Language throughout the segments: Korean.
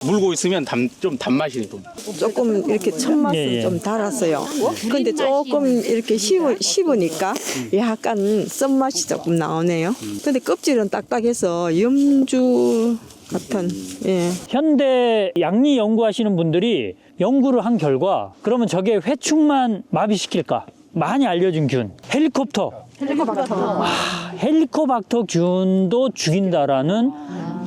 물고 있으면 좀 단맛이 좀. 조금 이렇게 첫맛은 예, 예. 좀 달았어요. 근데 조금 이렇게 씹으니까 약간 쓴맛이 조금 나오네요. 근데 껍질은 딱딱해서 염주 같은, 예. 현대 양리 연구하시는 분들이 연구를 한 결과 그러면 저게 회충만 마비시킬까? 많이 알려진 균 헬리코박터 균도 죽인다라는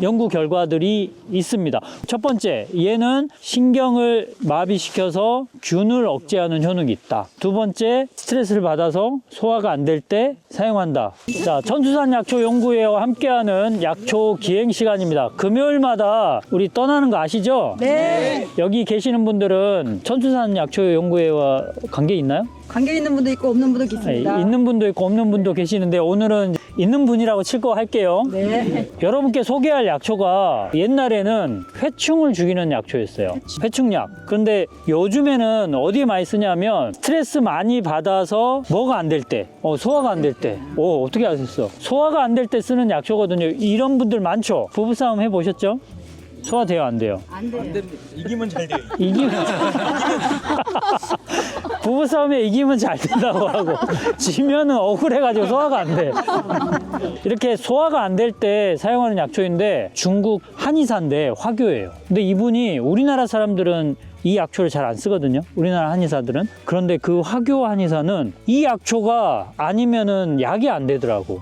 연구 결과들이 있습니다. 첫 번째, 얘는 신경을 마비시켜서 균을 억제하는 효능이 있다. 두 번째, 스트레스를 받아서 소화가 안 될 때 사용한다. 자, 천수산약초연구회와 함께하는 약초 기행 시간입니다. 금요일마다 우리 떠나는 거 아시죠? 네. 여기 계시는 분들은 천수산약초연구회와 관계 있나요? 관계 있는 분도 있고 없는 분도 있습니다. 있는 분도 있고 없는 분도 계시는데 오늘은 있는 분이라고 칠 거 할게요. 네. 여러분께 소개할 약초가 옛날에는 회충을 죽이는 약초였어요. 회충약. 그런데 요즘에는 어디에 많이 쓰냐면 스트레스 많이 받아서 뭐가 안 될 때, 소화가 안 될 때. 어떻게 아셨어? 소화가 안 될 때 쓰는 약초거든요. 이런 분들 많죠? 부부싸움 해보셨죠? 소화돼요, 안 돼요? 안 돼요. 이기면 잘 돼요. 이기면 부부싸움에 이기면 잘 된다고 하고 지면은 억울해가지고 소화가 안 돼. 이렇게 소화가 안 될 때 사용하는 약초인데 중국 한의사인데 화교예요. 근데 이분이 우리나라 사람들은 이 약초를 잘 안 쓰거든요. 우리나라 한의사들은. 그런데 그 화교 한의사는 이 약초가 아니면은 약이 안 되더라고.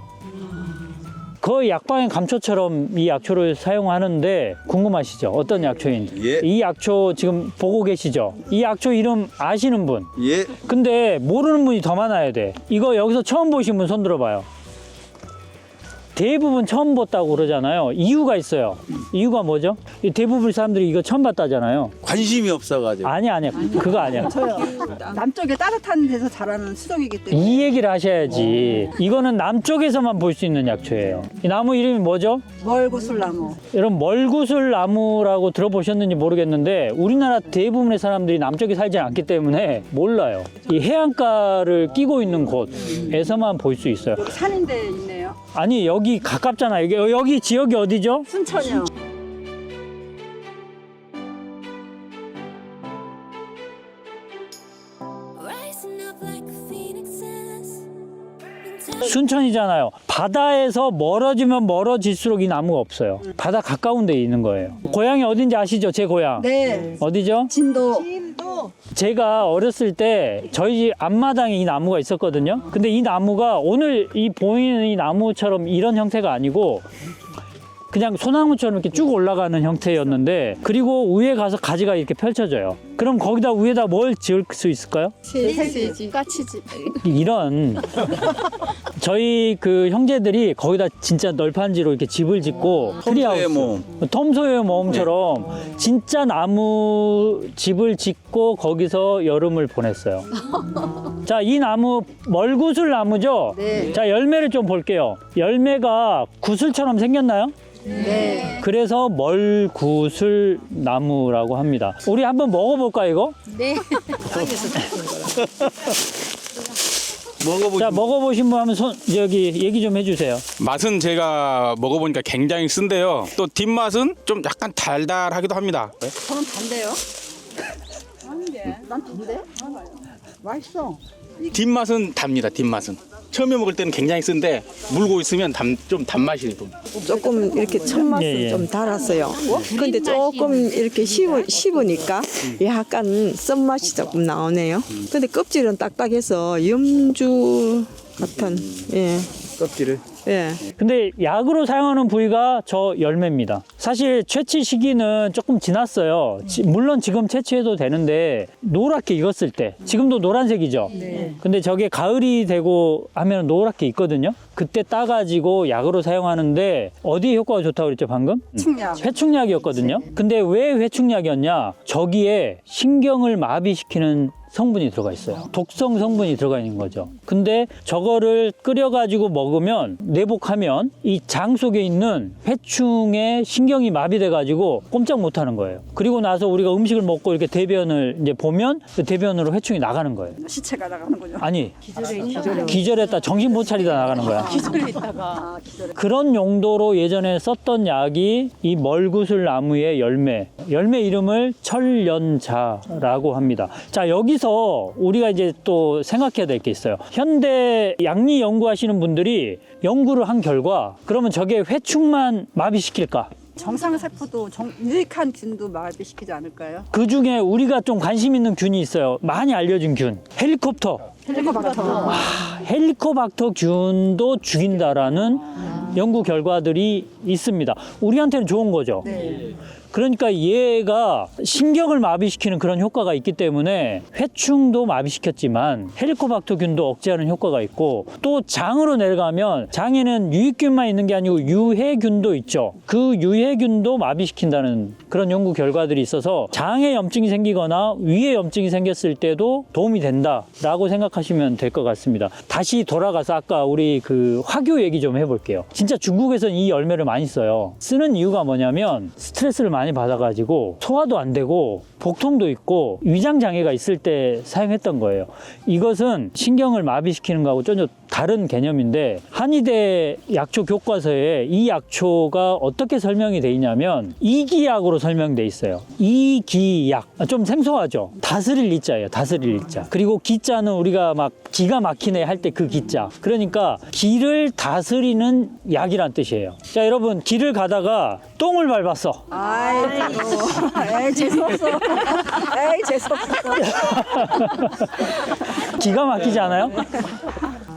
거의 약방의 감초처럼 이 약초를 사용하는데 궁금하시죠? 어떤 약초인지. 예. 이 약초 지금 보고 계시죠? 이 약초 이름 아시는 분? 예. 근데 모르는 분이 더 많아야 돼. 이거 여기서 처음 보신 분 손 들어봐요. 대부분 처음 봤다고 그러잖아요. 이유가 있어요. 이유가 뭐죠? 대부분 사람들이 이거 처음 봤다잖아요. 관심이 없어가지고. 아니야. 그거 아니야. 저요. 남쪽에 따뜻한 데서 자라는 수종이기 때문에. 이 얘기를 하셔야지. 이거는 남쪽에서만 볼 수 있는 약초예요. 이 나무 이름이 뭐죠? 멀구슬나무. 여러분 멀구슬 나무라고 들어보셨는지 모르겠는데 우리나라 대부분의 사람들이 남쪽에 살지 않기 때문에 몰라요. 이 해안가를 끼고 있는 곳에서만 볼 수 있어요. 산인데 있네요. 아니 여기 가깝잖아요. 여기 지역이 어디죠? 순천이요. 순천이잖아요. 바다에서 멀어지면 멀어질수록 이 나무가 없어요. 바다 가까운 데 있는 거예요. 고향이 어딘지 아시죠? 제 고향. 네. 어디죠? 진도. 제가 어렸을 때 저희 집 앞마당에 이 나무가 있었거든요. 근데 이 나무가 오늘 이 보이는 이 나무처럼 이런 형태가 아니고 그냥 소나무처럼 이렇게 쭉 올라가는 형태였는데 그리고 위에 가서 가지가 이렇게 펼쳐져요. 그럼 거기다 위에다 뭘 지을 수 있을까요? 돼지집, 까치집. 이런 저희 그 형제들이 거기다 진짜 널판지로 이렇게 집을 짓고 트리하우스 톰 소요의 모험처럼 진짜 나무 집을 짓고 거기서 여름을 보냈어요. 자, 이 나무 멀구슬 나무죠? 네. 자, 열매를 좀 볼게요. 열매가 구슬처럼 생겼나요? 네. 그래서 멀구슬 나무라고 합니다. 우리 한번 먹어볼까 이거? 네. 자, 먹어보신 분 하면 여기 얘기 좀 해주세요. 맛은 제가 먹어보니까 굉장히 쓴데요. 또 뒷맛은 좀 약간 달달하기도 합니다. 저는 단데요. 아닌데. 난 단데? 맛있어. 뒷맛은 답니다. 뒷맛은. 처음에 먹을 때는 굉장히 쓴데 물고 있으면 좀 단맛이 좀. 조금 이렇게 첫맛은 예, 예. 좀 달았어요. 근데 조금 이렇게 씹으니까 약간 쓴맛이 조금 나오네요. 근데 껍질은 딱딱해서 염주 같은, 예. 껍질을. 예. 근데 약으로 사용하는 부위가 저 열매입니다. 사실 채취 시기는 조금 지났어요. 물론 지금 채취해도 되는데 노랗게 익었을 때 지금도 노란색이죠. 네. 근데 저게 가을이 되고 하면 노랗게 익거든요. 그때 따가지고 약으로 사용하는데 어디에 효과가 좋다고 그랬죠 방금? 측량. 회충약이었거든요. 근데 왜 회충약이었냐? 저기에 신경을 마비시키는 성분이 들어가 있어요. 독성 성분이 들어가 있는 거죠. 근데 저거를 끓여가지고 먹으면 내복하면 이 장 속에 있는 회충의 신경이 마비돼가지고 꼼짝 못하는 거예요. 그리고 나서 우리가 음식을 먹고 이렇게 대변을 이제 보면 그 대변으로 회충이 나가는 거예요. 시체가 나가는군요. 아니, 기절했다 정신 못 차리다 나가는 거야. 그런 용도로 예전에 썼던 약이 이 멀구슬 나무의 열매 이름을 철연자라고 합니다. 자, 여기서 우리가 이제 또 생각해야 될 게 있어요. 현대 양리 연구하시는 분들이 연구를 한 결과 그러면 저게 회충만 마비시킬까? 정상세포도 유익한 균도 마비시키지 않을까요? 그 중에 우리가 좀 관심 있는 균이 있어요. 많이 알려진 균. 헬리콥터 균도 죽인다라는 연구 결과들이 있습니다. 우리한테는 좋은 거죠. 네. 그러니까 얘가 신경을 마비시키는 그런 효과가 있기 때문에 회충도 마비시켰지만 헬리코박터균도 억제하는 효과가 있고 또 장으로 내려가면 장에는 유익균만 있는 게 아니고 유해균도 있죠. 그 유해균도 마비시킨다는 그런 연구 결과들이 있어서 장에 염증이 생기거나 위에 염증이 생겼을 때도 도움이 된다라고 생각하시면 될 것 같습니다. 다시 돌아가서 아까 우리 그 화교 얘기 좀 해볼게요. 진짜 중국에서는 이 열매를 많이 써요. 쓰는 이유가 뭐냐면 스트레스를 많이 받아가지고 소화도 안 되고 복통도 있고 위장 장애가 있을 때 사용했던 거예요. 이것은 신경을 마비시키는 거하고 전혀 다른 개념인데 한의대 약초 교과서에 이 약초가 어떻게 설명이 돼 있냐면 이기약으로 설명돼 있어요. 이기약 좀 생소하죠. 다스릴 이자예요. 다스릴 이자. 그리고 기자는 우리가 막 기가 막히네 할 때 그 기자. 그러니까 기를 다스리는 약이란 뜻이에요. 자, 여러분 길을 가다가 똥을 밟았어. 에이, 재수없어. 에이, 재수없어. 기가 막히지 않아요?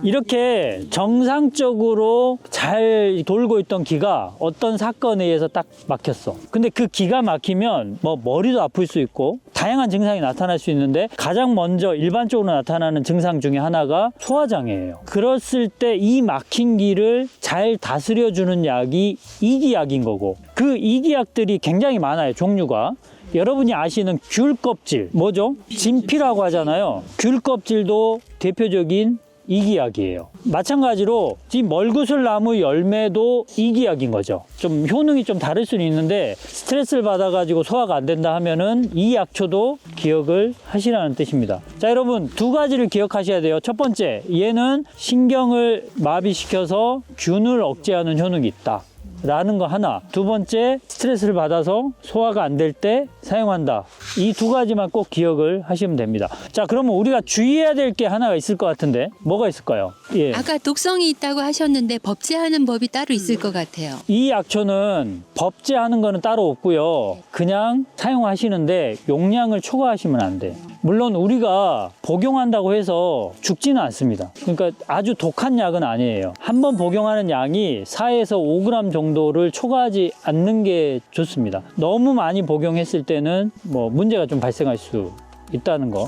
이렇게 정상적으로 잘 돌고 있던 기가 어떤 사건에 의해서 딱 막혔어. 근데 그 기가 막히면 뭐 머리도 아플 수 있고 다양한 증상이 나타날 수 있는데 가장 먼저 일반적으로 나타나는 증상 중에 하나가 소화장애예요. 그랬을 때 이 막힌 기를 잘 다스려주는 약이 이기약인 거고 그 이기약들이 굉장히 많아요. 종류가. 여러분이 아시는 귤 껍질, 뭐죠? 진피라고 하잖아요. 귤 껍질도 대표적인 이기약이에요. 마찬가지로 지금 멀구슬 나무 열매도 이기약인 거죠. 좀 효능이 좀 다를 수는 있는데 스트레스를 받아가지고 소화가 안 된다 하면은 이 약초도 기억을 하시라는 뜻입니다. 자, 여러분 두 가지를 기억하셔야 돼요. 첫 번째, 얘는 신경을 마비시켜서 균을 억제하는 효능이 있다. 라는 거 하나. 두 번째, 스트레스를 받아서 소화가 안 될 때 사용한다. 이 두 가지만 꼭 기억을 하시면 됩니다. 자, 그러면 우리가 주의해야 될 게 하나가 있을 것 같은데 뭐가 있을까요? 예. 아까 독성이 있다고 하셨는데 법제하는 법이 따로 있을 것 같아요. 이 약초는 법제하는 거는 따로 없고요. 그냥 사용하시는데 용량을 초과하시면 안 돼. 물론 우리가 복용한다고 해서 죽지는 않습니다. 그러니까 아주 독한 약은 아니에요. 한 번 복용하는 양이 4에서 5g 정도를 초과하지 않는 게 좋습니다. 너무 많이 복용했을 때는 뭐 문제가 좀 발생할 수 있다는 거.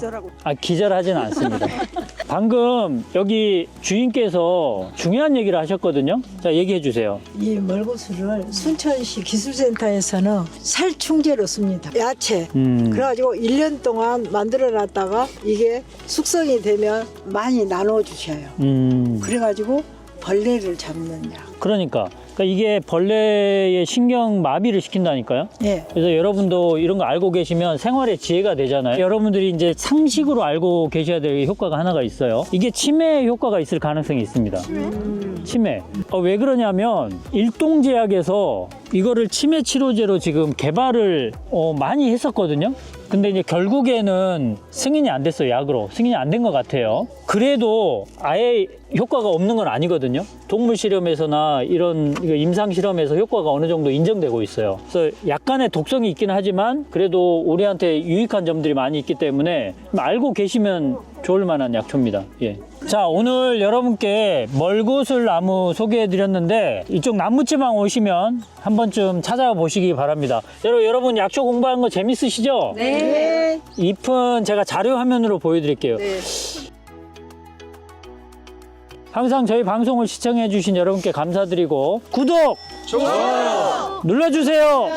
기절하지는 않습니다. 방금 여기 주인께서 중요한 얘기를 하셨거든요. 자, 얘기해 주세요. 이 멀구슬을 순천시 기술센터에서는 살충제로 씁니다. 야채. 그래가지고 1년 동안 만들어 놨다가 이게 숙성이 되면 많이 나눠 주셔요. 그래가지고 벌레를 잡는 약. 그러니까 이게 벌레의 신경 마비를 시킨다니까요. 예. 그래서 여러분도 이런 거 알고 계시면 생활의 지혜가 되잖아요. 여러분들이 이제 상식으로 알고 계셔야 될 효과가 하나가 있어요. 이게 치매 효과가 있을 가능성이 있습니다. 치매. 왜 그러냐면 일동제약에서 이거를 치매 치료제로 지금 개발을 많이 했었거든요. 근데 이제 결국에는 승인이 안 됐어요. 약으로 승인이 안 된 것 같아요. 그래도 아예 효과가 없는 건 아니거든요. 동물 실험에서나 이런 임상 실험에서 효과가 어느 정도 인정되고 있어요. 그래서 약간의 독성이 있긴 하지만 그래도 우리한테 유익한 점들이 많이 있기 때문에 알고 계시면 좋을 만한 약초입니다. 예. 자, 오늘 여러분께 멀구슬 나무 소개해 드렸는데 이쪽 남무지방 오시면 한 번쯤 찾아가 보시기 바랍니다. 여러분 약초 공부하는 거 재밌으시죠? 네. 잎은 제가 자료 화면으로 보여드릴게요. 네. 항상 저희 방송을 시청해 주신 여러분께 감사드리고 구독! 좋아요! 눌러주세요.